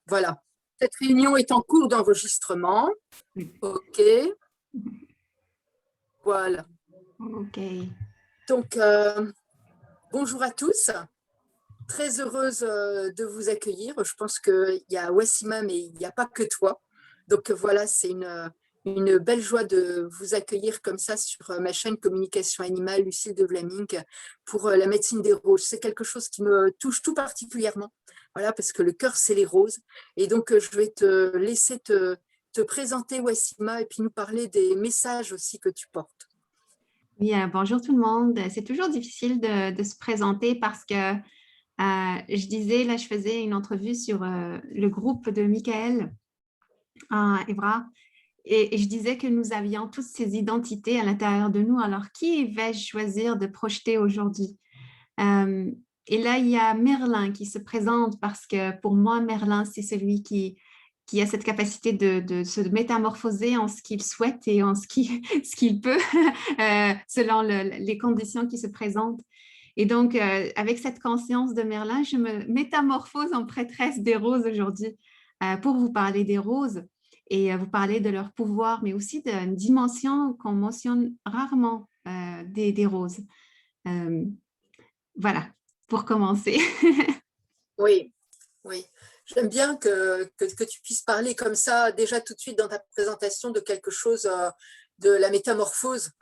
Voilà. Cette réunion est en cours d'enregistrement. OK. Voilà. OK. Donc, bonjour à tous. Très heureuse de vous accueillir. Je pense qu'il y a Wassima, mais il n'y a pas que toi. Donc, voilà, c'est une belle joie de vous accueillir comme ça sur ma chaîne Communication Animale, Lucille de Vlaming, pour la médecine des roses. C'est quelque chose qui me touche tout particulièrement. Voilà, parce que le cœur, c'est les roses. Et donc, je vais te laisser te présenter, Wassima, et puis nous parler des messages aussi que tu portes. Oui, bonjour tout le monde. C'est toujours difficile de se présenter parce que je disais, là, je faisais une entrevue sur le groupe de Michael Evra et je disais que nous avions toutes ces identités à l'intérieur de nous. Alors, qui vais-je choisir de projeter aujourd'hui? Et là, il y a Merlin qui se présente parce que pour moi, Merlin, c'est celui qui a cette capacité de se métamorphoser en ce qu'il souhaite et en ce qu'il peut, selon les conditions qui se présentent. Et donc, avec cette conscience de Merlin, je me métamorphose en prêtresse des roses aujourd'hui pour vous parler des roses et vous parler de leur pouvoir, mais aussi d'une dimension qu'on mentionne rarement des roses. Voilà, pour commencer. Oui, oui. J'aime bien que tu puisses parler comme ça, déjà tout de suite dans ta présentation, de quelque chose de la métamorphose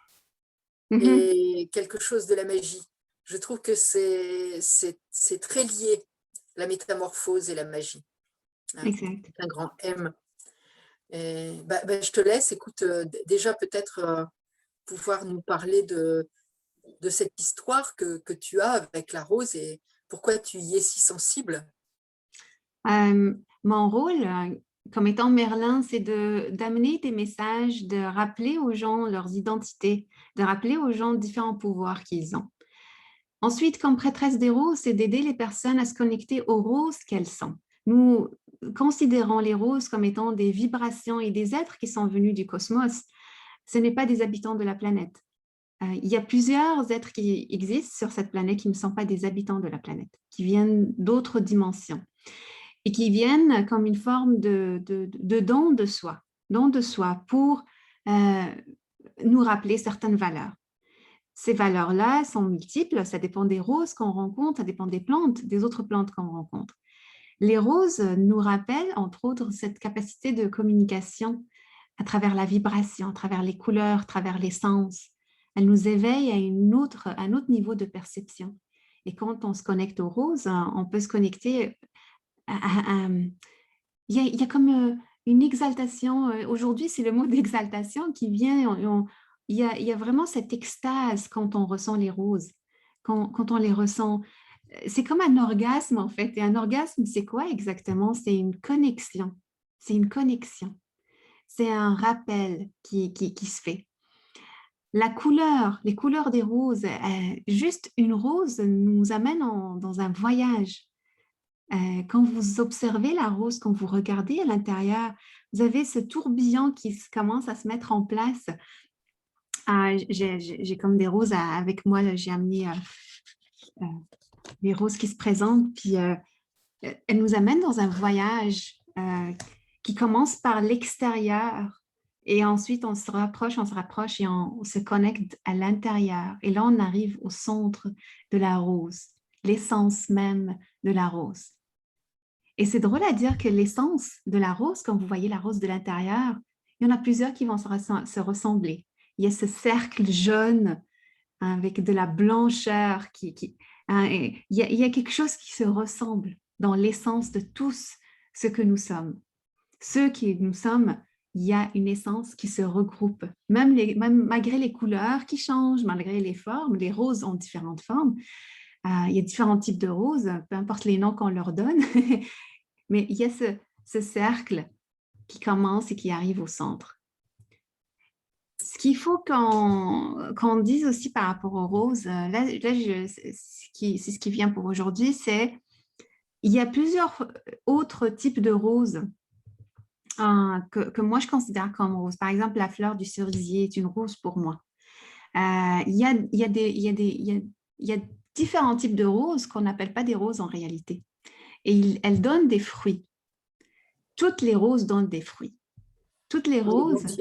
et quelque chose de la magie. Je trouve que c'est très lié, la métamorphose et la magie. Exact. Un grand M. Et, je te laisse, écoute, déjà peut-être pouvoir nous parler de cette histoire que tu as avec la rose et pourquoi tu y es si sensible. Mon rôle, comme étant Merlin, c'est d'amener des messages, de rappeler aux gens leurs identités, de rappeler aux gens différents pouvoirs qu'ils ont. Ensuite, comme prêtresse des roses, c'est d'aider les personnes à se connecter aux roses qu'elles sont. Nous considérons les roses comme étant des vibrations et des êtres qui sont venus du cosmos. Ce n'est pas des habitants de la planète. Il y a plusieurs êtres qui existent sur cette planète qui ne sont pas des habitants de la planète, qui viennent d'autres dimensions et qui viennent comme une forme de don de soi pour nous rappeler certaines valeurs. Ces valeurs-là sont multiples, ça dépend des roses qu'on rencontre, ça dépend des plantes, des autres plantes qu'on rencontre. Les roses nous rappellent, entre autres, cette capacité de communication à travers la vibration, à travers les couleurs, à travers les sens. Elles nous éveillent à un autre niveau de perception. Et quand on se connecte aux roses, on peut se connecter il y a comme une exaltation. Aujourd'hui, c'est le mot d'exaltation qui vient. Il y a vraiment cette extase quand on ressent les roses, quand on les ressent. C'est comme un orgasme, en fait. Et un orgasme, c'est quoi exactement? C'est une connexion. C'est une connexion. C'est un rappel qui se fait. Les couleurs des roses, juste une rose nous amène dans un voyage. Quand vous observez la rose, quand vous regardez à l'intérieur, vous avez ce tourbillon qui commence à se mettre en place. J'ai comme des roses avec moi, j'ai amené les roses qui se présentent, puis elles nous amènent dans un voyage qui commence par l'extérieur et ensuite on se rapproche et on se connecte à l'intérieur. Et là, on arrive au centre de la rose, l'essence même de la rose. Et c'est drôle à dire que l'essence de la rose, quand vous voyez la rose de l'intérieur, il y en a plusieurs qui vont se ressembler. Il y a ce cercle jaune avec de la blancheur. Il y a quelque chose qui se ressemble dans l'essence de tous ce que nous sommes. Ceux qui nous sommes, il y a une essence qui se regroupe. Même malgré les couleurs qui changent, malgré les formes, les roses ont différentes formes. Il y a différents types de roses, peu importe les noms qu'on leur donne. Mais il y a ce cercle qui commence et qui arrive au centre. Ce qu'il faut qu'on dise aussi par rapport aux roses, c'est ce qui vient pour aujourd'hui, c'est il y a plusieurs autres types de roses que moi je considère comme roses. Par exemple, la fleur du cerisier est une rose pour moi. Il y a différents types de roses qu'on n'appelle pas des roses en réalité. Et elles donnent des fruits. toutes les roses donnent des fruits. Toutes les roses,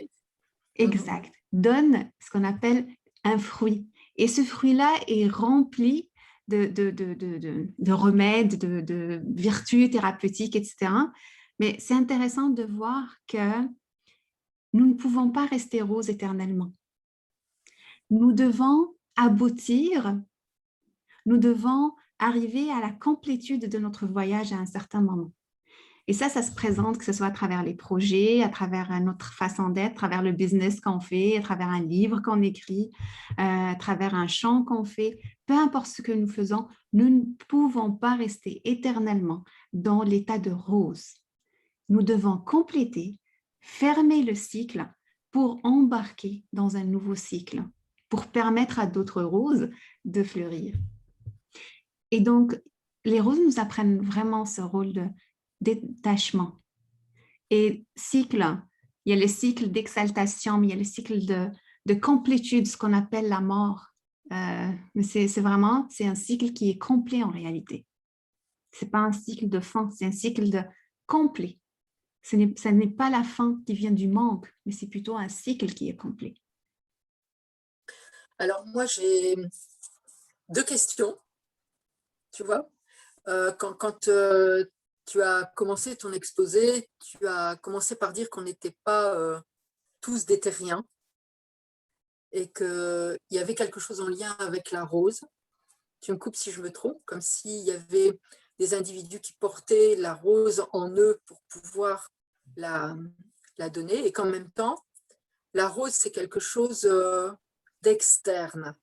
exact, donnent ce qu'on appelle un fruit. Et ce fruit-là est rempli de remèdes, de vertus thérapeutiques, etc. Mais c'est intéressant de voir que nous ne pouvons pas rester roses éternellement. Nous devons aboutir, nous devons arriver à la complétude de notre voyage à un certain moment. Et ça se présente, que ce soit à travers les projets, à travers notre façon d'être, à travers le business qu'on fait, à travers un livre qu'on écrit, à travers un chant qu'on fait. Peu importe ce que nous faisons, nous ne pouvons pas rester éternellement dans l'état de rose. Nous devons compléter, fermer le cycle pour embarquer dans un nouveau cycle, pour permettre à d'autres roses de fleurir. Et donc, les roses nous apprennent vraiment ce rôle de détachement. Et cycle, il y a le cycle d'exaltation, mais il y a le cycle de complétude, ce qu'on appelle la mort. Mais c'est un cycle qui est complet en réalité. Ce n'est pas un cycle de fin, c'est un cycle de complet. Ce n'est pas la fin qui vient du manque, mais c'est plutôt un cycle qui est complet. Alors moi, j'ai 2 questions, tu vois. Quand tu as commencé ton exposé, tu as commencé par dire qu'on n'était pas tous des terriens et qu'il y avait quelque chose en lien avec la rose. Tu me coupes si je me trompe, comme s'il y avait des individus qui portaient la rose en eux pour pouvoir la donner, et qu'en même temps, la rose, c'est quelque chose d'externe,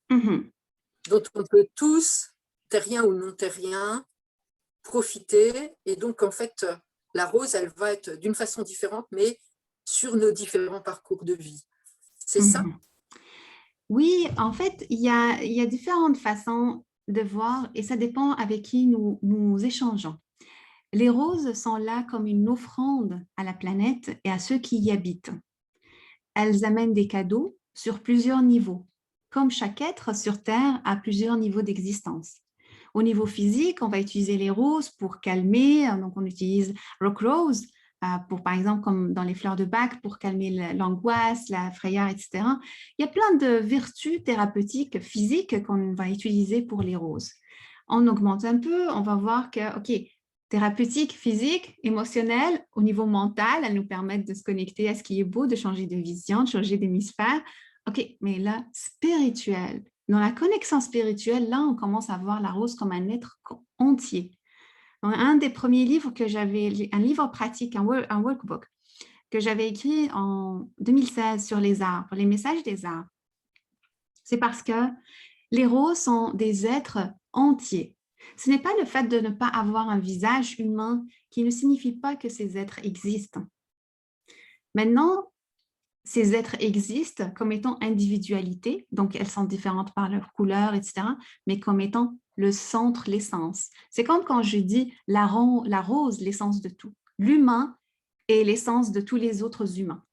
dont on peut tous, terriens ou non terriens, profiter. Et donc, en fait, la rose, elle va être d'une façon différente, mais sur nos différents parcours de vie. C'est ça? Oui, en fait, il y a différentes façons de voir et ça dépend avec qui nous échangeons. Les roses sont là comme une offrande à la planète et à ceux qui y habitent. Elles amènent des cadeaux sur plusieurs niveaux, comme chaque être sur Terre a plusieurs niveaux d'existence. Au niveau physique, on va utiliser les roses pour calmer, donc on utilise rock rose, pour, par exemple, comme dans les fleurs de bac, pour calmer l'angoisse, la frayeur, etc. Il y a plein de vertus thérapeutiques physiques qu'on va utiliser pour les roses. On augmente un peu, on va voir que, OK, thérapeutique, physique, émotionnelle, au niveau mental, elles nous permettent de se connecter à ce qui est beau, de changer de vision, de changer d'hémisphère. OK, mais là, spirituel. Dans la connexion spirituelle, là, on commence à voir la rose comme un être entier. Dans un des premiers livres que j'avais, un livre pratique, un workbook, que j'avais écrit en 2016 sur les arbres, les messages des arbres, c'est parce que les roses sont des êtres entiers. Ce n'est pas le fait de ne pas avoir un visage humain qui ne signifie pas que ces êtres existent. Maintenant, ces êtres existent comme étant individualité, donc elles sont différentes par leur couleur, etc., mais comme étant le centre, l'essence. C'est comme quand je dis la rose, l'essence de tout. L'humain est l'essence de tous les autres humains.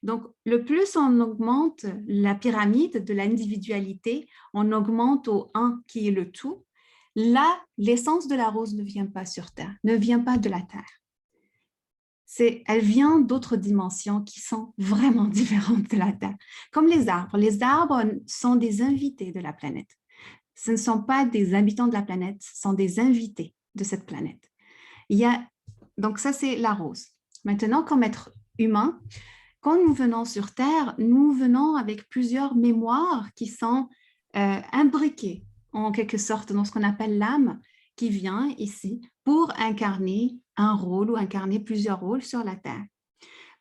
Donc, le plus on augmente la pyramide de l'individualité, on augmente au 1 qui est le tout. Là, l'essence de la rose ne vient pas sur Terre, ne vient pas de la Terre. Elle vient d'autres dimensions qui sont vraiment différentes de la Terre. Comme les arbres. Les arbres sont des invités de la planète. Ce ne sont pas des habitants de la planète, ce sont des invités de cette planète. Donc ça, c'est la rose. Maintenant, comme être humain, quand nous venons sur Terre, nous venons avec plusieurs mémoires qui sont imbriquées en quelque sorte dans ce qu'on appelle l'âme qui vient ici pour incarner un rôle ou incarner plusieurs rôles sur la Terre.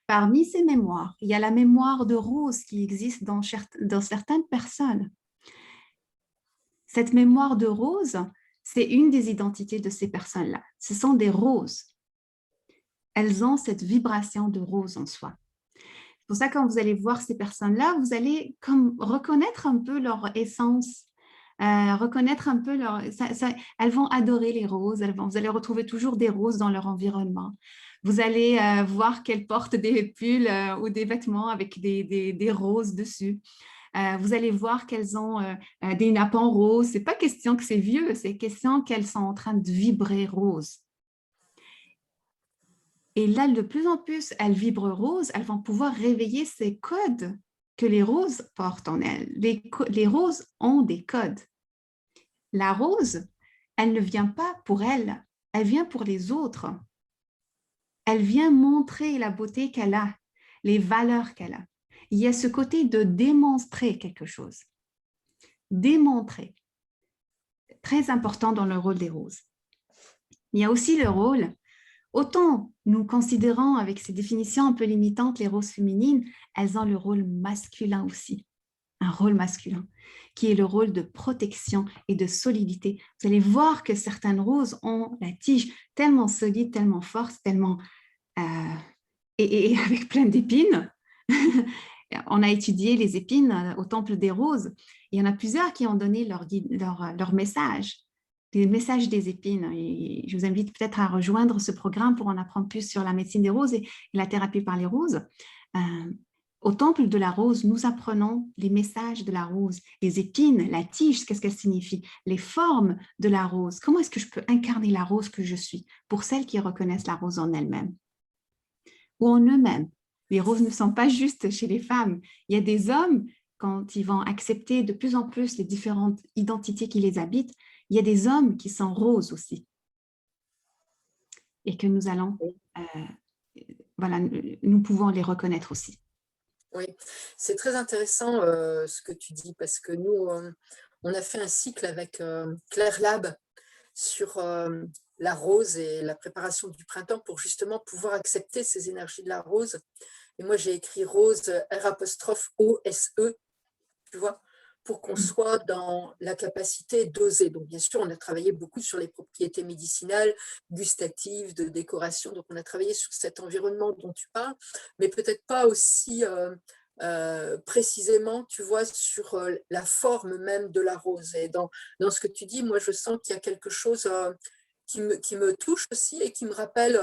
Parmi ces mémoires, il y a la mémoire de rose qui existe dans certaines personnes. Cette mémoire de rose, c'est une des identités de ces personnes-là. Ce sont des roses. Elles ont cette vibration de rose en soi. C'est pour ça que quand vous allez voir ces personnes-là, vous allez comme reconnaître un peu leur essence, reconnaître un peu elles vont adorer les roses, vous allez retrouver toujours des roses dans leur environnement. Vous allez voir qu'elles portent des pulls ou des vêtements avec des roses dessus. Vous allez voir qu'elles ont des nappes en rose. Ce n'est pas question que c'est vieux, c'est question qu'elles sont en train de vibrer rose. Et là, de plus en plus, elles vibrent rose, elles vont pouvoir réveiller ces codes que les roses portent en elles. Les roses ont des codes. La rose, elle ne vient pas pour elle, elle vient pour les autres. Elle vient montrer la beauté qu'elle a, les valeurs qu'elle a. Il y a ce côté de démontrer quelque chose. Démontrer. Très important dans le rôle des roses. Il y a aussi le rôle, autant nous considérons avec ces définitions un peu limitantes les roses féminines, elles ont le rôle masculin aussi. Un rôle masculin, qui est le rôle de protection et de solidité. Vous allez voir que certaines roses ont la tige tellement solide, tellement forte, tellement... et avec plein d'épines. On a étudié les épines au Temple des Roses. Il y en a plusieurs qui ont donné leur message, les messages des épines. Et je vous invite peut-être à rejoindre ce programme pour en apprendre plus sur la médecine des roses et la thérapie par les roses. Au temple de la rose, nous apprenons les messages de la rose, les épines, la tige, qu'est-ce qu'elle signifie, les formes de la rose. Comment est-ce que je peux incarner la rose que je suis pour celles qui reconnaissent la rose en elles-mêmes ou en eux-mêmes. Les roses ne sont pas juste chez les femmes. Il y a des hommes, quand ils vont accepter de plus en plus les différentes identités qui les habitent, il y a des hommes qui sont roses aussi. Et que nous allons, voilà, nous pouvons les reconnaître aussi. Oui, c'est très intéressant ce que tu dis, parce que nous, on a fait un cycle avec Claire Lab sur la rose et la préparation du printemps pour justement pouvoir accepter ces énergies de la rose. Et moi, j'ai écrit rose R''OSE, tu vois, pour qu'on soit dans la capacité d'oser. Donc, bien sûr, on a travaillé beaucoup sur les propriétés médicinales, gustatives, de décoration. Donc, on a travaillé sur cet environnement dont tu parles, mais peut-être pas aussi précisément, tu vois, sur la forme même de la rose. Et dans ce que tu dis, moi, je sens qu'il y a quelque chose qui me touche aussi et qui me rappelle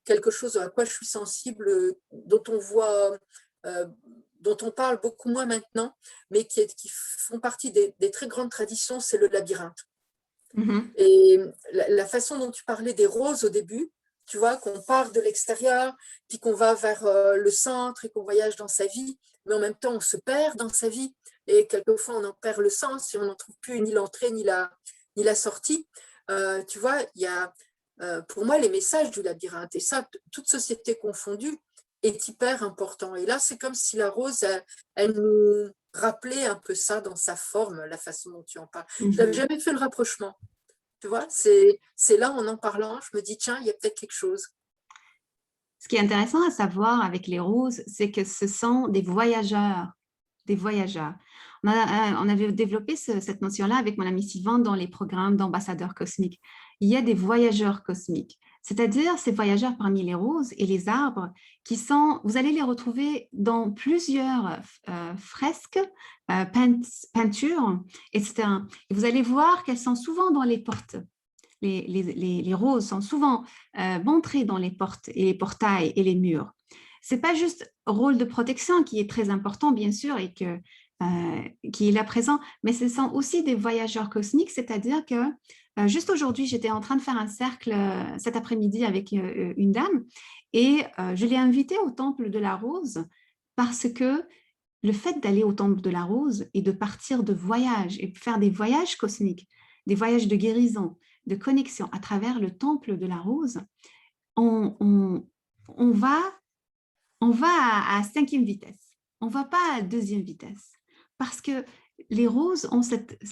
quelque chose à quoi je suis sensible, dont on voit... dont on parle beaucoup moins maintenant, mais qui font partie des très grandes traditions, c'est le labyrinthe. Et la façon dont tu parlais des roses au début, tu vois, qu'on part de l'extérieur, puis qu'on va vers le centre et qu'on voyage dans sa vie, mais en même temps, on se perd dans sa vie. Et quelquefois, on en perd le sens et on n'en trouve plus ni l'entrée ni la sortie. Tu vois, il y a, pour moi, les messages du labyrinthe, et ça, toute société confondue, est hyper important. Et là, c'est comme si la rose, elle nous rappelait un peu ça dans sa forme, la façon dont tu en parles. Je n'avais jamais fait le rapprochement. Tu vois, c'est là, en parlant, je me dis, tiens, il y a peut-être quelque chose. Ce qui est intéressant à savoir avec les roses, c'est que ce sont des voyageurs. Des voyageurs. On avait développé cette notion-là avec mon ami Sylvain dans les programmes d'ambassadeurs cosmiques. Il y a des voyageurs cosmiques, c'est-à-dire ces voyageurs parmi les roses et les arbres qui sont, vous allez les retrouver dans plusieurs fresques, peintures, etc. Et vous allez voir qu'elles sont souvent dans les portes. Les roses sont souvent montrées dans les portes et les portails et les murs. Ce n'est pas juste rôle de protection qui est très important, bien sûr, et qui est là présent, mais ce sont aussi des voyageurs cosmiques, c'est-à-dire que juste aujourd'hui, j'étais en train de faire un cercle cet après-midi avec une dame et je l'ai invitée au Temple de la Rose parce que le fait d'aller au Temple de la Rose et de partir de voyage et faire des voyages cosmiques, des voyages de guérison, de connexion à travers le Temple de la Rose, on va à 5e vitesse, on ne va pas à 2e vitesse, parce que les roses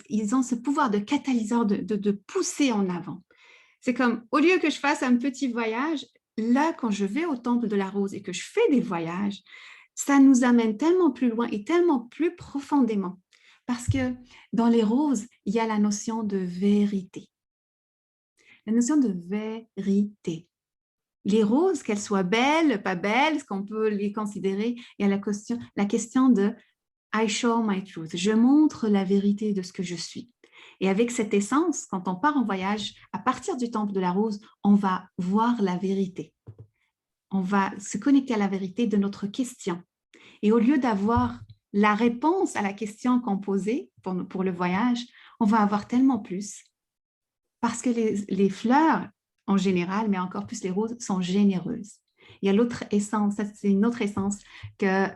ils ont ce pouvoir de catalyseur, de pousser en avant. C'est comme, au lieu que je fasse un petit voyage, là, quand je vais au Temple de la Rose et que je fais des voyages, ça nous amène tellement plus loin et tellement plus profondément, parce que dans les roses, il y a la notion de vérité. La notion de vérité. Les roses, qu'elles soient belles, pas belles, est-ce qu'on peut les considérer? Il y a la question de I show my truth. Je montre la vérité de ce que je suis. Et avec cette essence, quand on part en voyage, à partir du Temple de la Rose, on va voir la vérité. On va se connecter à la vérité de notre question. Et au lieu d'avoir la réponse à la question qu'on posait pour le voyage, on va avoir tellement plus. Parce que les fleurs, en général, mais encore plus les roses, sont généreuses. Il y a l'autre essence, c'est une autre essence que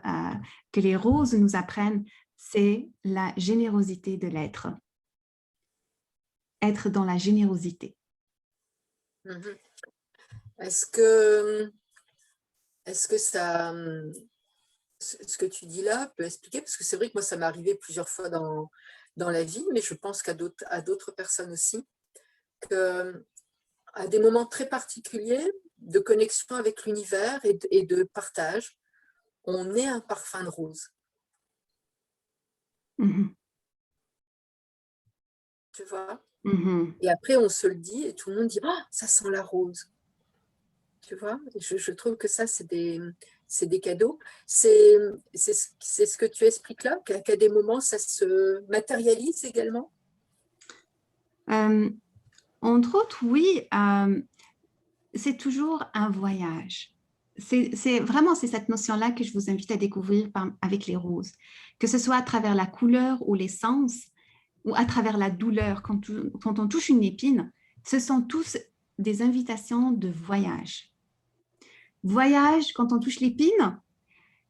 les roses nous apprennent, c'est la générosité de l'être. Être dans la générosité. Mhm. Est-ce que ça, ce que tu dis là peut expliquer, parce que c'est vrai que moi, ça m'est arrivé plusieurs fois dans la vie, mais je pense à d'autres personnes aussi, qu'à des moments très particuliers de connexion avec l'univers et de partage, on est un parfum de rose. Mm-hmm. Tu vois? Mm-hmm. Et après, on se le dit et tout le monde dit « Oh, ça sent la rose !» Tu vois? Je trouve que ça, c'est des cadeaux. C'est ce que tu expliques là, qu'à des moments, ça se matérialise également? Entre autres, oui, c'est toujours un voyage. C'est vraiment cette notion-là que je vous invite à découvrir avec les roses. Que ce soit à travers la couleur ou l'essence, ou à travers la douleur, quand on touche une épine, ce sont tous des invitations de voyage. Voyage, quand on touche l'épine,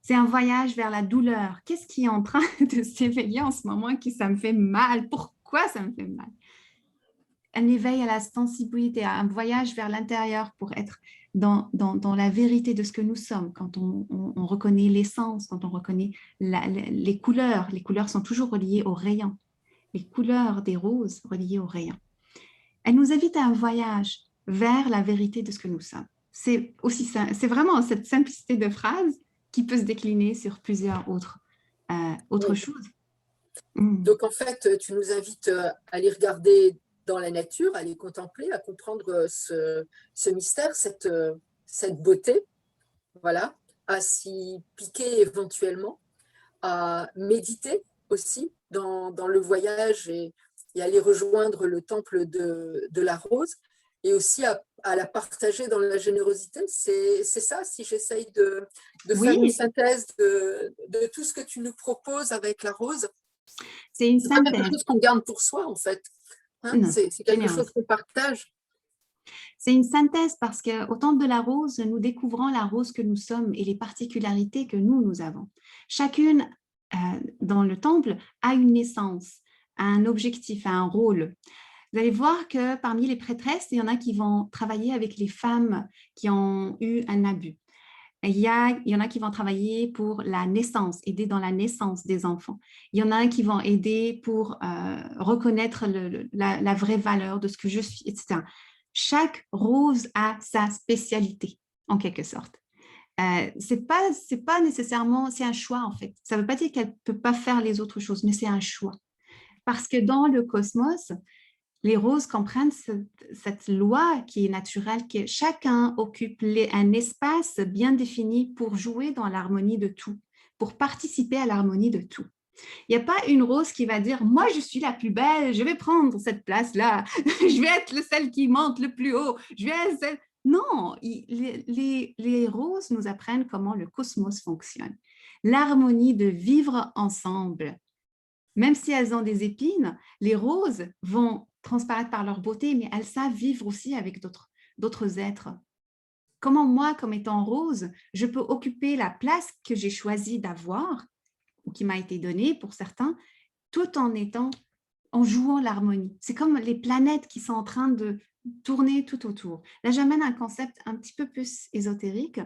c'est un voyage vers la douleur. Qu'est-ce qui est en train de s'éveiller en ce moment que ça me fait mal? Pourquoi ça me fait mal? Un éveil à la sensibilité, à un voyage vers l'intérieur pour être dans la vérité de ce que nous sommes. Quand on reconnaît l'essence, quand on reconnaît les couleurs. Les couleurs sont toujours reliées aux rayons. Les couleurs des roses reliées aux rayons. Elle nous invite à un voyage vers la vérité de ce que nous sommes. C'est vraiment cette simplicité de phrase qui peut se décliner sur plusieurs autres Oui. choses. Donc, en fait, tu nous invites à les regarder dans la nature, à les contempler, à comprendre ce mystère, cette beauté, voilà, à s'y piquer éventuellement, à méditer aussi dans le voyage et aller rejoindre le temple de la rose, et aussi à la partager dans la générosité. C'est ça, si j'essaye de faire une Oui, synthèse de tout ce que tu nous proposes avec la rose. c'est une C'est pas quelque synthèse. chose qu'on garde pour soi, en fait. Hein, Non, c'est quelque génial. chose qu'on partage. C'est une synthèse parce qu'au Temple de la Rose, nous découvrons la rose que nous sommes et les particularités que nous avons. Chacune dans le temple a une naissance, a un objectif, a un rôle. Vous allez voir que parmi les prêtresses, il y en a qui vont travailler avec les femmes qui ont eu un abus. Il y en a qui vont travailler pour la naissance, aider dans la naissance des enfants. Il y en a qui vont aider pour reconnaître la vraie valeur de ce que je suis, etc. Chaque rose a sa spécialité, en quelque sorte. C'est pas nécessairement, c'est un choix en fait. Ça ne veut pas dire qu'elle ne peut pas faire les autres choses, mais c'est un choix. Parce que dans le cosmos, les roses comprennent cette loi qui est naturelle, que chacun occupe un espace bien défini pour jouer dans l'harmonie de tout, pour participer à l'harmonie de tout. Il n'y a pas une rose qui va dire « moi, je suis la plus belle, je vais prendre cette place-là, je vais être celle qui monte le plus haut, je vais être celle... » Non, les roses nous apprennent comment le cosmos fonctionne. L'harmonie de vivre ensemble. Même si elles ont des épines, les roses vont transparaître par leur beauté, mais elles savent vivre aussi avec d'autres êtres. Comment moi, comme étant rose, je peux occuper la place que j'ai choisi d'avoir, ou qui m'a été donnée pour certains, tout en jouant l'harmonie. C'est comme les planètes qui sont en train de tourner tout autour. Là, j'amène un concept un petit peu plus ésotérique.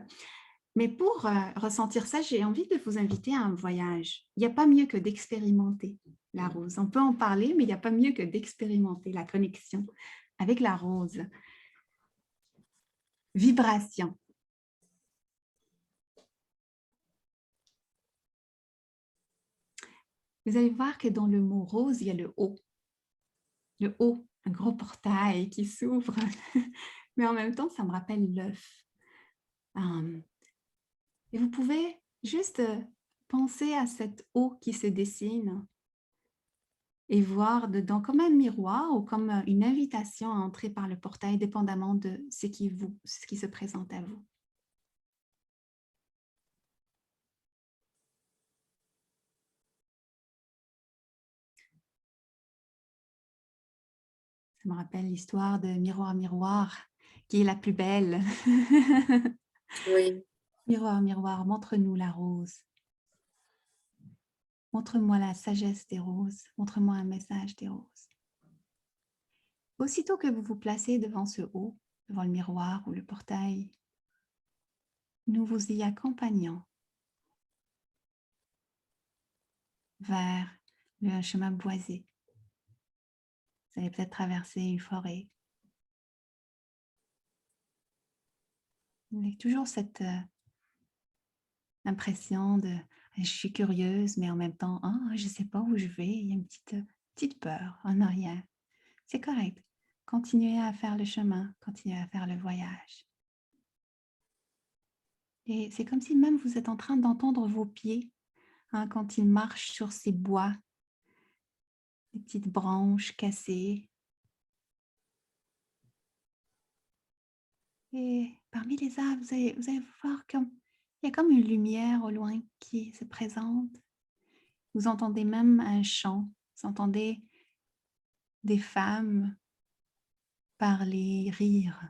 Mais pour ressentir ça, j'ai envie de vous inviter à un voyage. Il n'y a pas mieux que d'expérimenter la rose. On peut en parler, mais il n'y a pas mieux que d'expérimenter la connexion avec la rose. Vibration. Vous allez voir que dans le mot rose, il y a le haut. Le haut, un gros portail qui s'ouvre. Mais en même temps, ça me rappelle l'œuf. Et vous pouvez juste penser à cette eau qui se dessine et voir dedans comme un miroir ou comme une invitation à entrer par le portail, dépendamment de ce qui se présente à vous. Ça me rappelle l'histoire de Miroir, Miroir, qui est la plus belle. Oui. Miroir, miroir, montre-nous la rose. Montre-moi la sagesse des roses. Montre-moi un message des roses. Aussitôt que vous vous placez devant ce haut, devant le miroir ou le portail, nous vous y accompagnons vers le chemin boisé. Vous allez peut-être traverser une forêt. Avec toujours cette impression de je suis curieuse, mais en même temps, je ne sais pas où je vais. Il y a une petite peur en arrière. C'est correct. Continuez à faire le chemin, continuez à faire le voyage. Et c'est comme si même vous êtes en train d'entendre vos pieds quand ils marchent sur ces bois, les petites branches cassées. Et parmi les arbres, vous allez voir il y a comme une lumière au loin qui se présente. Vous entendez même un chant, vous entendez des femmes parler, rire.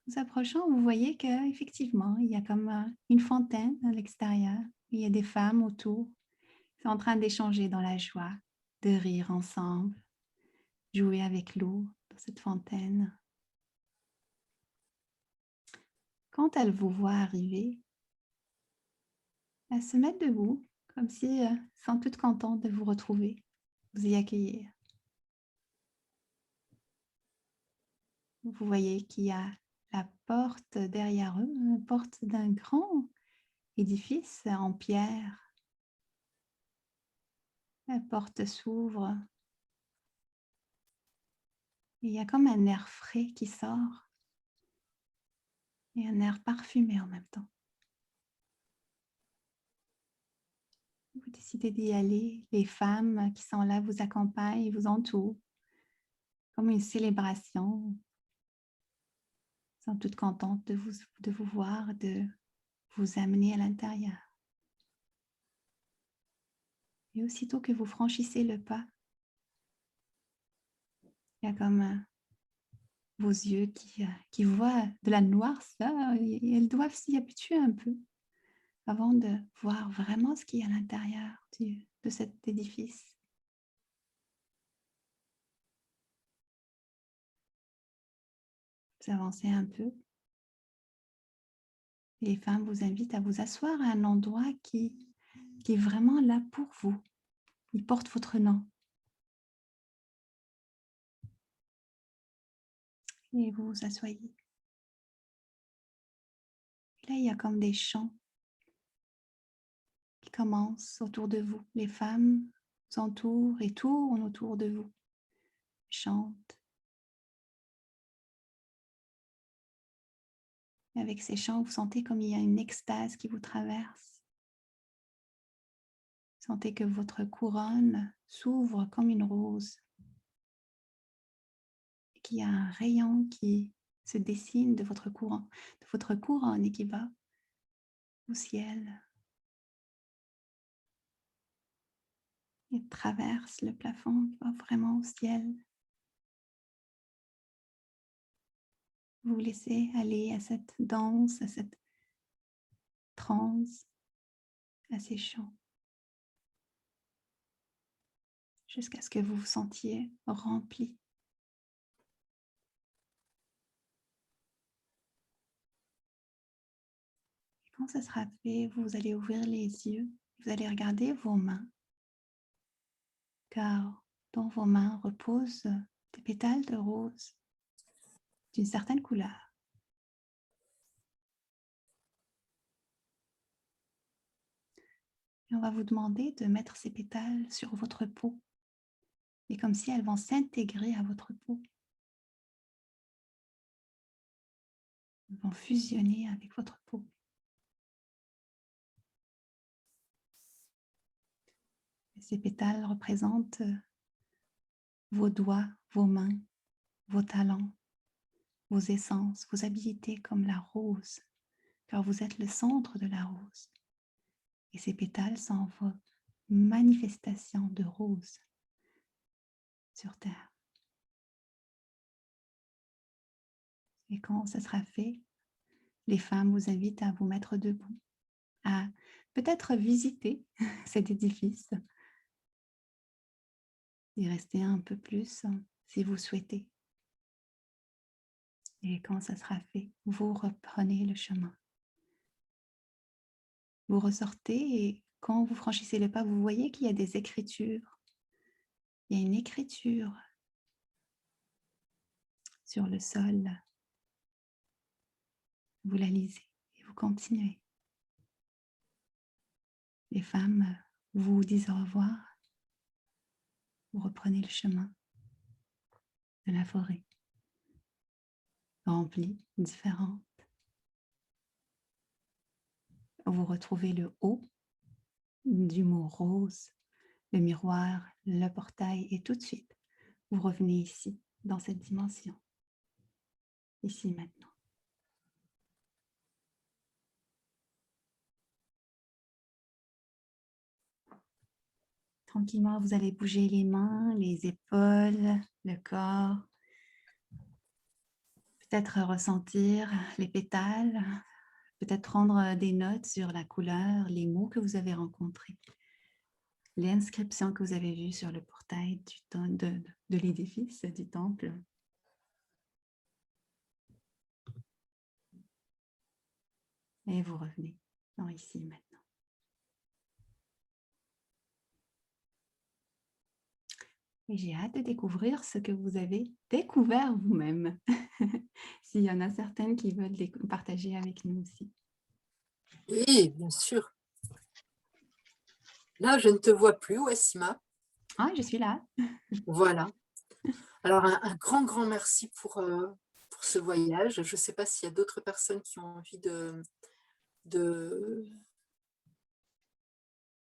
Vous approchant, vous voyez qu'effectivement, il y a comme une fontaine à l'extérieur. Il y a des femmes autour. Ils sont en train d'échanger dans la joie, de rire ensemble, jouer avec l'eau dans cette fontaine. Quand elles vous voient arriver, elles se mettent debout, comme si sont toutes contentes de vous retrouver, vous y accueillir. Vous voyez qu'il y a la porte derrière eux, la porte d'un grand édifice en pierre. La porte s'ouvre et il y a comme un air frais qui sort et un air parfumé en même temps. Vous décidez d'y aller. Les femmes qui sont là vous accompagnent, vous entourent comme une célébration. Elles sont toutes contentes de vous voir, de vous amener à l'intérieur. Et aussitôt que vous franchissez le pas, il y a comme vos yeux qui voient de la noirceur et elles doivent s'y habituer un peu avant de voir vraiment ce qu'il y a à l'intérieur de cet édifice. Vous avancez un peu. Et les femmes vous invitent à vous asseoir à un endroit qui est vraiment là pour vous. Il porte votre nom. Et vous vous asseyez. Et là, il y a comme des chants qui commencent autour de vous. Les femmes vous entourent et tournent autour de vous. Chantent. Et avec ces chants, vous sentez comme il y a une extase qui vous traverse. Vous sentez que votre couronne s'ouvre comme une rose. Et qu'il y a un rayon qui se dessine de votre couronne et qui va au ciel. Et traverse le plafond qui va vraiment au ciel. Vous vous laissez aller à cette danse, à cette transe, à ces chants, jusqu'à ce que vous vous sentiez rempli. Et quand ça sera fait, vous allez ouvrir les yeux, vous allez regarder vos mains, car dans vos mains reposent des pétales de rose d'une certaine couleur. Et on va vous demander de mettre ces pétales sur votre peau. Et comme si elles vont s'intégrer à votre peau. Elles vont fusionner avec votre peau. Et ces pétales représentent vos doigts, vos mains, vos talents, vos essences, vos habilités comme la rose, car vous êtes le centre de la rose. Et ces pétales sont vos manifestations de rose sur Terre. Et quand ça sera fait, les femmes vous invitent à vous mettre debout, à peut-être visiter cet édifice et rester un peu plus si vous souhaitez. Et quand ça sera fait, vous reprenez le chemin. Vous ressortez et quand vous franchissez le pas, vous voyez qu'il y a des écritures. Il y a une écriture sur le sol. Vous la lisez et vous continuez. Les femmes vous disent au revoir. Vous reprenez le chemin de la forêt, remplie, différente. Vous retrouvez le haut du mot rose, le miroir, le portail, et tout de suite, vous revenez ici, dans cette dimension, ici maintenant. Tranquillement, vous allez bouger les mains, les épaules, le corps, peut-être ressentir les pétales, peut-être prendre des notes sur la couleur, les mots que vous avez rencontrés, les inscriptions que vous avez vues sur le portail de l'édifice du temple. Et vous revenez dans ici maintenant. Et j'ai hâte de découvrir ce que vous avez découvert vous-même. S'il y en a certaines qui veulent partager avec nous aussi. Oui, bien sûr. Là, je ne te vois plus, Wassima. Ah, je suis là. Voilà. Alors, un grand, grand merci pour ce voyage. Je ne sais pas s'il y a d'autres personnes qui ont envie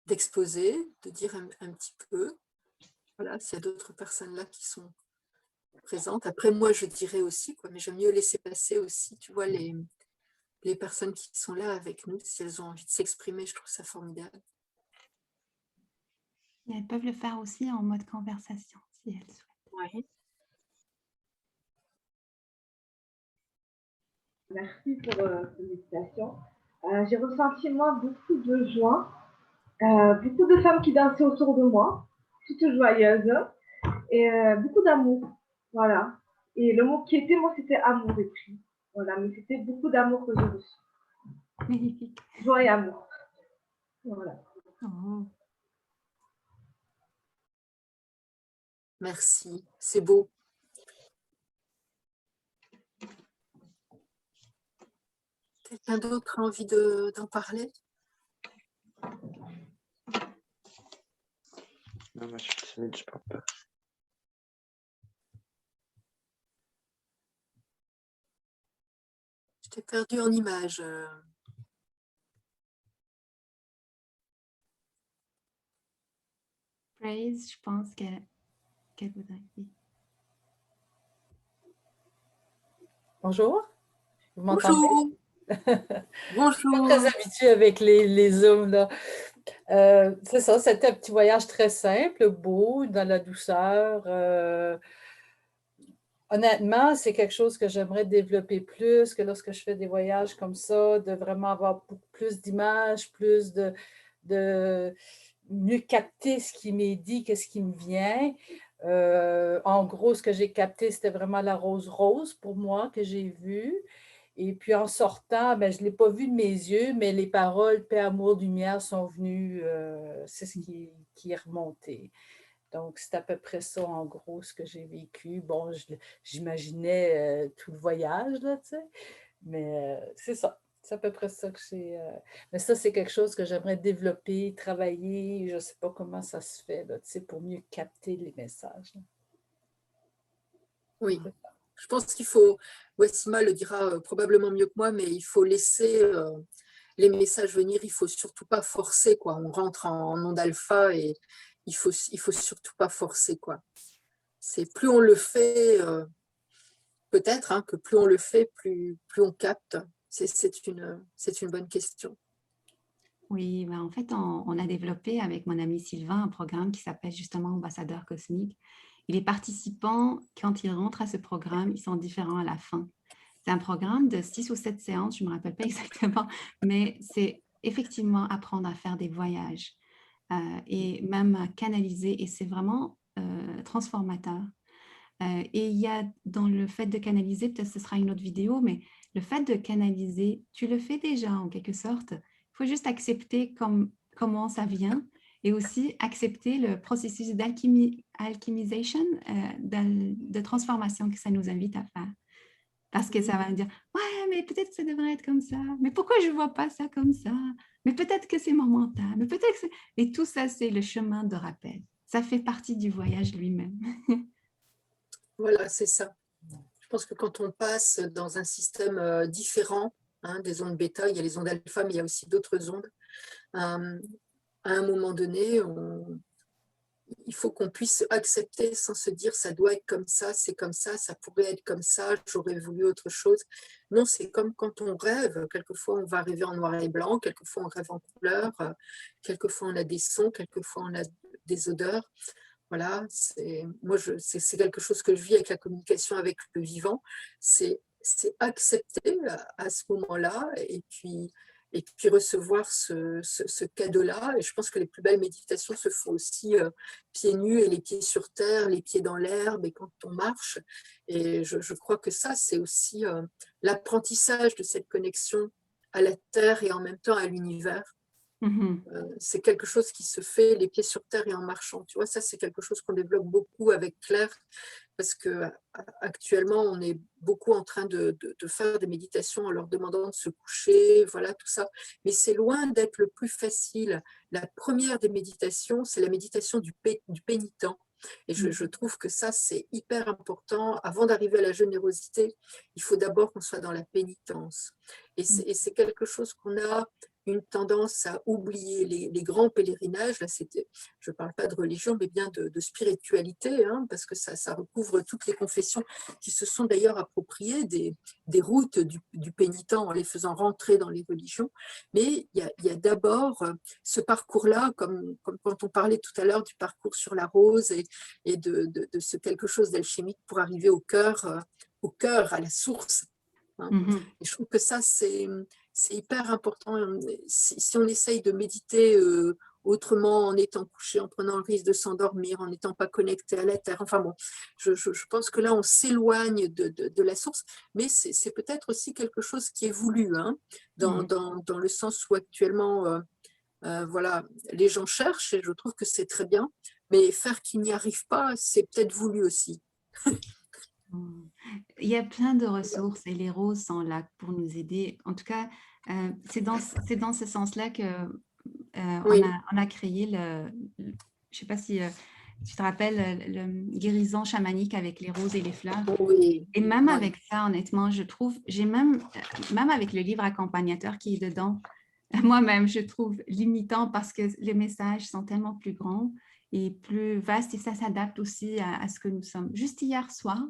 d'exposer, de dire un petit peu. Voilà, s'il y a d'autres personnes là qui sont présentes. Après, moi, je dirais aussi, quoi, mais j'aime mieux laisser passer aussi, tu vois, les personnes qui sont là avec nous, si elles ont envie de s'exprimer, je trouve ça formidable. Et elles peuvent le faire aussi en mode conversation, si elles souhaitent. Ouais. Merci pour cette méditation. J'ai ressenti, moi, beaucoup de joie, beaucoup de femmes qui dansaient autour de moi, toutes joyeuses, et beaucoup d'amour. Voilà. Et le mot qui était, moi, c'était amour et puis. Voilà, mais c'était beaucoup d'amour que j'ai reçu. Magnifique. Joie et amour. Voilà. Oh. Merci, c'est beau. Quelqu'un d'autre a envie d'en parler? Non, moi je suis timide, je parle pas. Je t'ai perdu en image. Praise, je pense qu'elle voudrait dire. Bonjour, vous m'entendez? Bonjour. Je suis pas Bonjour. très habituée avec les Zooms, là. C'est ça, c'était un petit voyage très simple, beau, dans la douceur. Honnêtement, c'est quelque chose que j'aimerais développer plus, que lorsque je fais des voyages comme ça, de vraiment avoir beaucoup plus d'images, plus de mieux capter ce qui m'est dit, qu'est-ce qui me vient. En gros, ce que j'ai capté, c'était vraiment la rose rose pour moi que j'ai vue. Et puis en sortant, ben, je ne l'ai pas vu de mes yeux, mais les paroles paix, amour, lumière sont venues, c'est ce qui est remonté. Donc, c'est à peu près ça, en gros, ce que j'ai vécu. Bon, j'imaginais tout le voyage, là, tu sais, mais c'est ça. C'est à peu près ça que j'ai. Mais ça, c'est quelque chose que j'aimerais développer, travailler. Je ne sais pas comment ça se fait, là, tu sais, pour mieux capter les messages. Oui, je pense qu'il faut, Wassima le dira probablement mieux que moi, mais il faut laisser les messages venir, il ne faut surtout pas forcer, quoi. On rentre en onde alpha et il faut surtout pas forcer, quoi. C'est plus on le fait, peut-être que plus on le fait, plus on capte. C'est une bonne question. Oui, ben en fait, on a développé avec mon ami Sylvain un programme qui s'appelle justement Ambassadeur cosmique. Et les participants, quand ils rentrent à ce programme, ils sont différents à la fin. C'est un programme de 6 ou 7 séances, je ne me rappelle pas exactement, mais c'est effectivement apprendre à faire des voyages et même à canaliser, et c'est vraiment transformateur. Et il y a dans le fait de canaliser, peut-être ce sera une autre vidéo, mais le fait de canaliser, tu le fais déjà en quelque sorte. Il faut juste accepter comment ça vient et aussi accepter le processus d'alchimisation, de transformation que ça nous invite à faire. Parce que ça va me dire, ouais, mais peut-être que ça devrait être comme ça. Mais pourquoi je ne vois pas ça comme ça? Mais peut-être que c'est mon mental. Mais peut-être que c'est... Et tout ça, c'est le chemin de rappel. Ça fait partie du voyage lui-même. Voilà, c'est ça. Je pense que quand on passe dans un système différent, hein, des ondes bêta, il y a les ondes alpha, mais il y a aussi d'autres ondes. À un moment donné, il faut qu'on puisse accepter sans se dire ça doit être comme ça pourrait être comme ça, j'aurais voulu autre chose. Non, c'est comme quand on rêve. Quelquefois, on va rêver en noir et blanc, quelquefois, on rêve en couleur, quelquefois, on a des sons, quelquefois, on a des odeurs. Voilà, c'est quelque chose que je vis avec la communication avec le vivant. C'est accepter à ce moment-là et puis recevoir ce cadeau-là. Et je pense que les plus belles méditations se font aussi pieds nus et les pieds sur terre, les pieds dans l'herbe et quand on marche. Et je crois que ça, c'est aussi l'apprentissage de cette connexion à la terre et en même temps à l'univers. C'est quelque chose qui se fait les pieds sur terre et en marchant. Tu vois, ça, c'est quelque chose qu'on développe beaucoup avec Claire parce qu'actuellement, on est beaucoup en train de faire des méditations en leur demandant de se coucher, voilà, tout ça. Mais c'est loin d'être le plus facile. La première des méditations, c'est la méditation du pénitent. Et je trouve que ça, c'est hyper important. Avant d'arriver à la générosité, il faut d'abord qu'on soit dans la pénitence. Et c'est quelque chose qu'on a une tendance à oublier. Les grands pèlerinages, là, je ne parle pas de religion, mais bien de spiritualité, hein, parce que ça recouvre toutes les confessions qui se sont d'ailleurs appropriées des routes du pénitent en les faisant rentrer dans les religions. Mais il y a d'abord ce parcours-là, comme quand on parlait tout à l'heure du parcours sur la rose et de ce quelque chose d'alchimique pour arriver au cœur, à la source. Hein. Et je trouve que ça, c'est hyper important. Si on essaye de méditer autrement, en étant couché, en prenant le risque de s'endormir, en n'étant pas connecté à la terre, enfin bon, je pense que là, on s'éloigne de la source, mais c'est peut-être aussi quelque chose qui est voulu, hein, dans le sens où actuellement, voilà, les gens cherchent, et je trouve que c'est très bien, mais faire qu'ils n'y arrivent pas, c'est peut-être voulu aussi. Il y a plein de ressources et les roses sont là pour nous aider. En tout cas, c'est dans ce sens-là que Oui. on a créé je ne sais pas si tu te rappelles, le guérison chamanique avec les roses et les fleurs. Oui. Et même avec ça, honnêtement, je trouve, j'ai même avec le livre accompagnateur qui est dedans, moi-même, je trouve limitant parce que les messages sont tellement plus grands et plus vastes et ça s'adapte aussi à ce que nous sommes. Juste hier soir,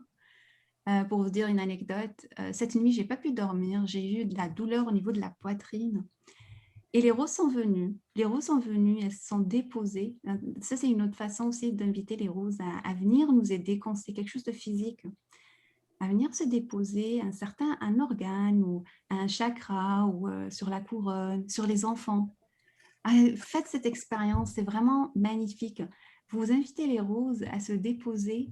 pour vous dire une anecdote, cette nuit, je n'ai pas pu dormir. J'ai eu de la douleur au niveau de la poitrine. Et les roses sont venues. Les roses sont venues, elles se sont déposées. Ça, c'est une autre façon aussi d'inviter les roses à venir nous aider quand c'est quelque chose de physique, à venir se déposer un organe ou un chakra ou sur la couronne, sur les enfants. Faites cette expérience, c'est vraiment magnifique. Vous invitez les roses à se déposer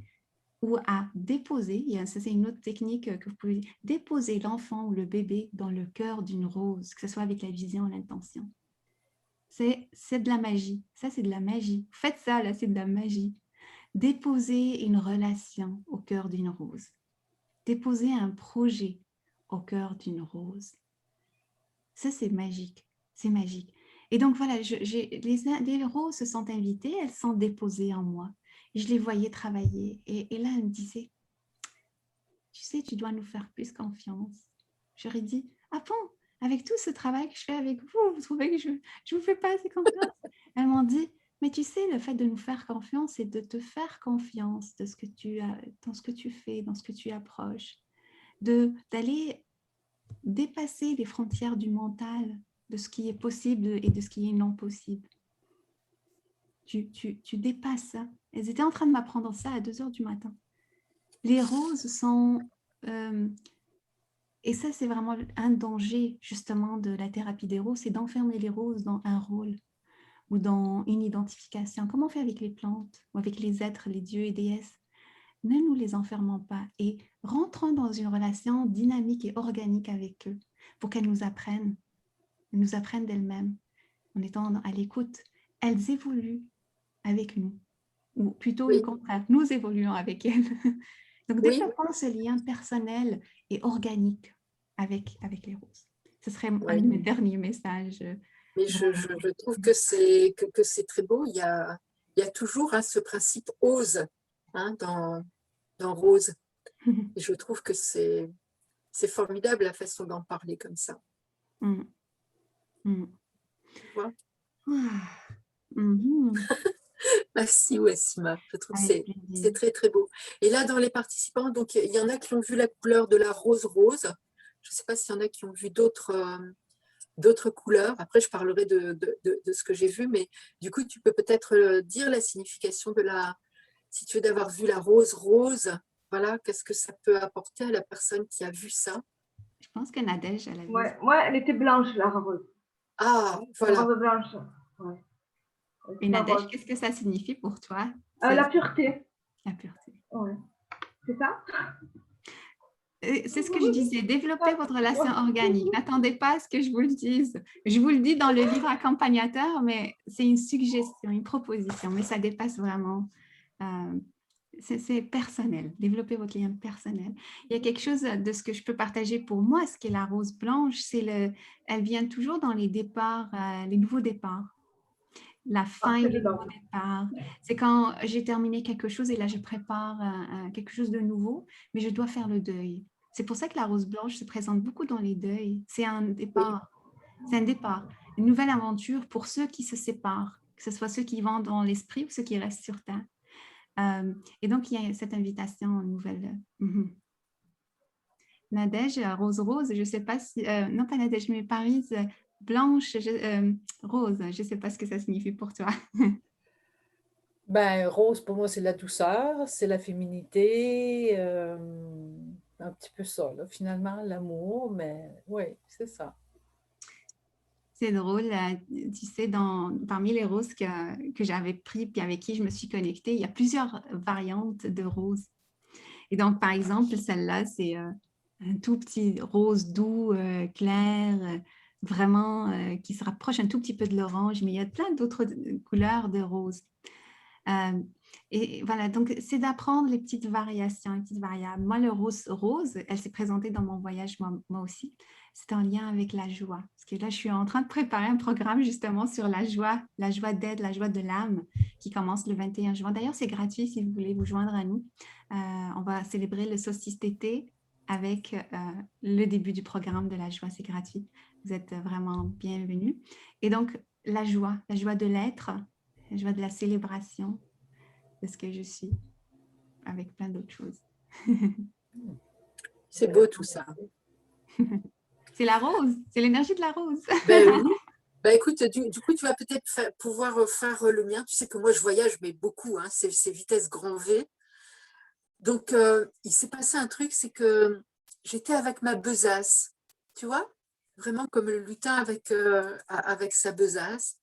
ou à déposer, ça c'est une autre technique que vous pouvez déposer l'enfant ou le bébé dans le cœur d'une rose, que ce soit avec la vision ou l'intention. C'est de la magie, ça c'est de la magie. Faites ça, là c'est de la magie. Déposer une relation au cœur d'une rose. Déposer un projet au cœur d'une rose. Ça c'est magique, c'est magique. Et donc voilà, les roses se sont invitées, elles sont déposées en moi. Je les voyais travailler et là, elle me disait, tu sais, tu dois nous faire plus confiance. J'aurais dit, ah bon, avec tout ce travail que je fais avec vous, vous trouvez que je ne vous fais pas assez confiance? Elles m'ont dit, mais tu sais, le fait de nous faire confiance, c'est de te faire confiance dans ce que tu fais, dans ce que tu approches, d'aller dépasser les frontières du mental, de ce qui est possible et de ce qui est non possible. Tu dépasses ça. Elles étaient en train de m'apprendre ça à 2 heures du matin. Les roses sont Et ça, c'est vraiment un danger, justement, de la thérapie des roses, c'est d'enfermer les roses dans un rôle ou dans une identification. Comment on fait avec les plantes ou avec les êtres, les dieux et déesses? Ne nous les enfermons pas et rentrons dans une relation dynamique et organique avec eux pour qu'elles nous apprennent d'elles-mêmes en étant à l'écoute. Elles évoluent avec nous, ou plutôt le Oui, contraire, nous évoluons avec elles. Donc, oui, développons ce lien personnel et organique avec les roses. Ce serait un de oui. mes derniers messages. Mais je trouve que c'est très beau. Il y a toujours hein, ce principe ose hein, dans Rose. Et je trouve que c'est formidable la façon d'en parler comme ça. Mm, mm. Tu vois. Ah, mhm. Merci Wassima. Je trouve que Avec c'est plaisir. très très beau. Et là, dans les participants, donc il y en a qui ont vu la couleur de la rose rose. Je ne sais pas s'il y en a qui ont vu d'autres couleurs. Après, je parlerai de ce que j'ai vu, mais du coup, tu peux peut-être dire la signification de si tu veux d'avoir vu la rose rose, voilà, qu'est-ce que ça peut apporter à la personne qui a vu ça? Je pense que Nadège, elle a vu. Ouais, moi, elle était blanche, la rose. Ah, La voilà. rose blanche. Ouais. Et C'est pas Nadège, rose. qu'est-ce que ça signifie pour toi, La pureté. la pureté? Ouais. C'est ça? C'est ce que je disais, développez votre relation organique. N'attendez pas à ce que je vous le dise. Je vous le dis dans le livre accompagnateur, mais c'est une suggestion, une proposition, mais ça dépasse vraiment. C'est personnel. Développez votre lien personnel. Il y a quelque chose de ce que je peux partager pour moi, ce qu'est la rose blanche, elle vient toujours dans les départs, les nouveaux départs. La fin C'est et les dedans. nouveaux départs. C'est quand j'ai terminé quelque chose et là, je prépare quelque chose de nouveau, mais je dois faire le deuil. C'est pour ça que la rose blanche se présente beaucoup dans les deuils. C'est un Oui, départ. C'est un départ. Une nouvelle aventure pour ceux qui se séparent, que ce soit ceux qui vont dans l'esprit ou ceux qui restent sur terre. Et donc, il y a cette invitation nouvelle. Nadège, rose rose, je ne sais pas si... non, pas Nadège, mais Paris, blanche, rose. Je ne sais pas ce que ça signifie pour toi. Ben, rose, pour moi, c'est la douceur, c'est la féminité, un petit peu ça, là, finalement, l'amour, mais oui, c'est ça. C'est drôle, tu sais, parmi les roses que j'avais pris puis avec qui je me suis connectée, il y a plusieurs variantes de roses. Et donc, par exemple, celle-là, c'est un tout petit rose doux, clair, vraiment qui se rapproche un tout petit peu de l'orange, mais il y a plein d'autres couleurs de rose. Et voilà, donc c'est d'apprendre les petites variations, les petites variables. Moi, le rose, elle s'est présentée dans mon voyage, moi aussi. C'est en lien avec la joie. Parce que là, je suis en train de préparer un programme justement sur la joie d'aide, la joie de l'âme, qui commence le 21 juin. D'ailleurs, c'est gratuit si vous voulez vous joindre à nous. On va célébrer le solstice d'été avec le début du programme de la joie. C'est gratuit. Vous êtes vraiment bienvenus. Et donc, la joie de l'être, la joie de la célébration de ce que je suis, avec plein d'autres choses. c'est beau tout ça. C'est la rose, c'est l'énergie de la rose. Ben oui. Ben écoute, du coup, tu vas peut-être pouvoir faire le mien. Tu sais que moi, je voyage, mais beaucoup, hein, c'est vitesse grand V. Donc, il s'est passé un truc, c'est que j'étais avec ma besace, tu vois, vraiment comme le lutin avec sa besace.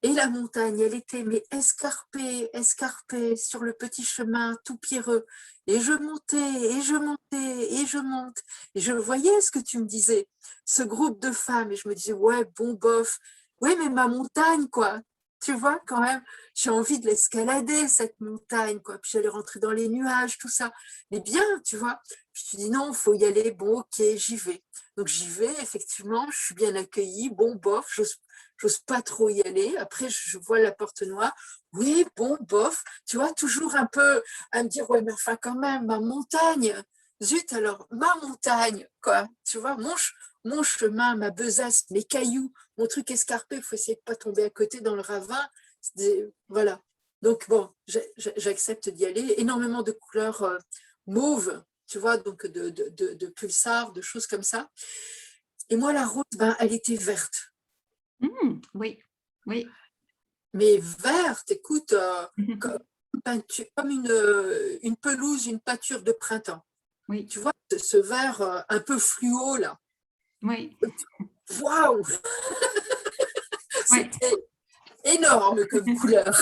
Et la montagne, elle était mais escarpée sur le petit chemin tout pierreux. Et je montais, et je montais, et je monte. Et je voyais ce que tu me disais, ce groupe de femmes. Et je me disais, ouais, bon, bof. Ouais, mais ma montagne, quoi. Tu vois, quand même, j'ai envie de l'escalader, cette montagne, quoi. Puis j'allais rentrer dans les nuages, tout ça. Mais bien, tu vois. Puis tu dis, non, il faut y aller. Bon, ok, j'y vais. Donc j'y vais, effectivement, je suis bien accueillie. Bon, bof, j'ose pas trop y aller. Après, je vois la porte noire. Oui, bon, bof. Tu vois, toujours un peu à me dire, ouais, mais enfin, quand même, ma montagne. Zut, alors, ma montagne, quoi. Tu vois, mon chemin, ma besace, mes cailloux, mon truc escarpé, il faut essayer de pas tomber à côté dans le ravin. Voilà. Donc, bon, j'accepte d'y aller. Énormément de couleurs mauves, tu vois, donc de pulsars, de choses comme ça. Et moi, la rose, ben, elle était verte. Oui, oui. Mais verte, écoute, comme une pelouse, une pâture de printemps. Oui, Tu vois, ce vert un peu fluo, là. oui, Waouh! oui. C'était énorme comme couleur.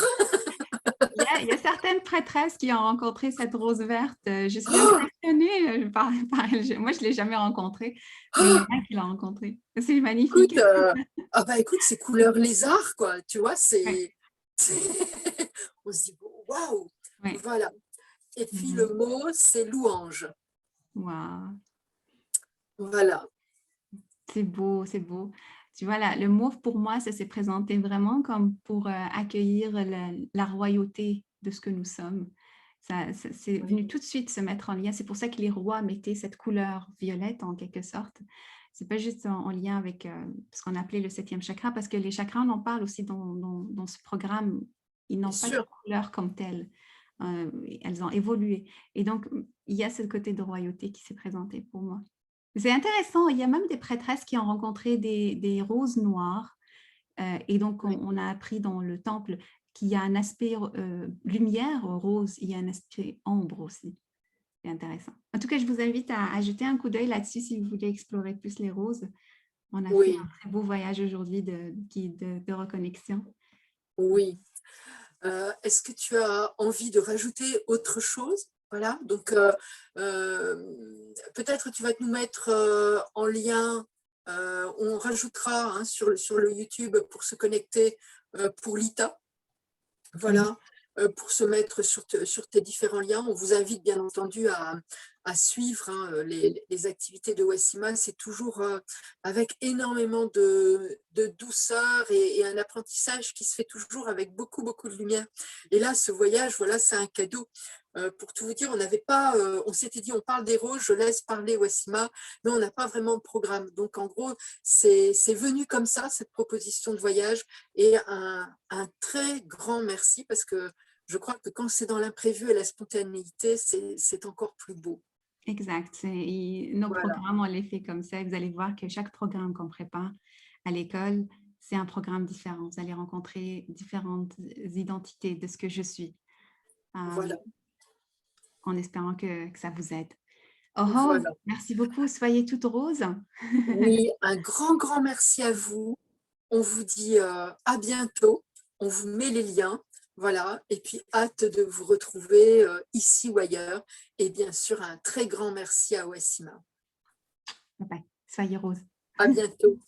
Il y a certaines prêtresses qui ont rencontré cette rose verte. Je suis Oh! impressionnée par elle. Moi, je ne l'ai jamais rencontrée, mais il y en a qui l'ont rencontrée. C'est magnifique. Écoute, écoute, ces couleurs lézard, quoi. Tu vois, Oui, on se dit, waouh! oui. Voilà. Et puis Mhm. le mot, c'est louange. Wow. Voilà. C'est beau, c'est beau. Tu vois, le mot pour moi, ça s'est présenté vraiment comme pour accueillir la royauté de ce que nous sommes. C'est venu tout de suite se mettre en lien. C'est pour ça que les rois mettaient cette couleur violette en quelque sorte. C'est pas juste en lien avec ce qu'on appelait le 7e chakra, parce que les chakras, on en parle aussi dans ce programme. Ils Bien n'ont pas de sûr. couleur comme telle. Elles ont évolué. Et donc, il y a ce côté de royauté qui s'est présenté pour moi. C'est intéressant, il y a même des prêtresses qui ont rencontré des roses noires. Et donc, Oui. on a appris dans le temple qu'il y a un aspect lumière rose, il y a un aspect ombre aussi. C'est intéressant. En tout cas, je vous invite à jeter un coup d'œil là-dessus si vous voulez explorer plus les roses. On a fait Oui, un très beau voyage aujourd'hui de reconnexion. oui. Est-ce que tu as envie de rajouter autre chose? Voilà, donc peut-être tu vas nous mettre en lien, on rajoutera hein, sur le YouTube pour se connecter pour l'ITA. Oui, Voilà, pour se mettre sur tes différents liens. On vous invite bien entendu à suivre hein, les activités de Wassima. C'est toujours avec énormément de douceur et un apprentissage qui se fait toujours avec beaucoup, beaucoup de lumière. Et là, ce voyage, voilà, c'est un cadeau. Pour tout vous dire, on n'avait pas, on s'était dit, on parle des roses, je laisse parler Wassima, mais on n'a pas vraiment de programme. Donc, en gros, c'est venu comme ça, cette proposition de voyage. Et un très grand merci parce que je crois que quand c'est dans l'imprévu et la spontanéité, c'est encore plus beau. exact. Nos Voilà, programmes, on les fait comme ça. Vous allez voir que chaque programme qu'on prépare à l'école, c'est un programme différent. Vous allez rencontrer différentes identités de ce que je suis, voilà, en espérant que ça vous aide. Oh, oh, voilà. merci beaucoup. Soyez toutes roses. Oui, un grand, grand merci à vous. On vous dit à bientôt. On vous met les liens. Voilà, et puis hâte de vous retrouver ici ou ailleurs. Et bien sûr, un très grand merci à Wassima. Bye bye. Soyez roses. À bientôt.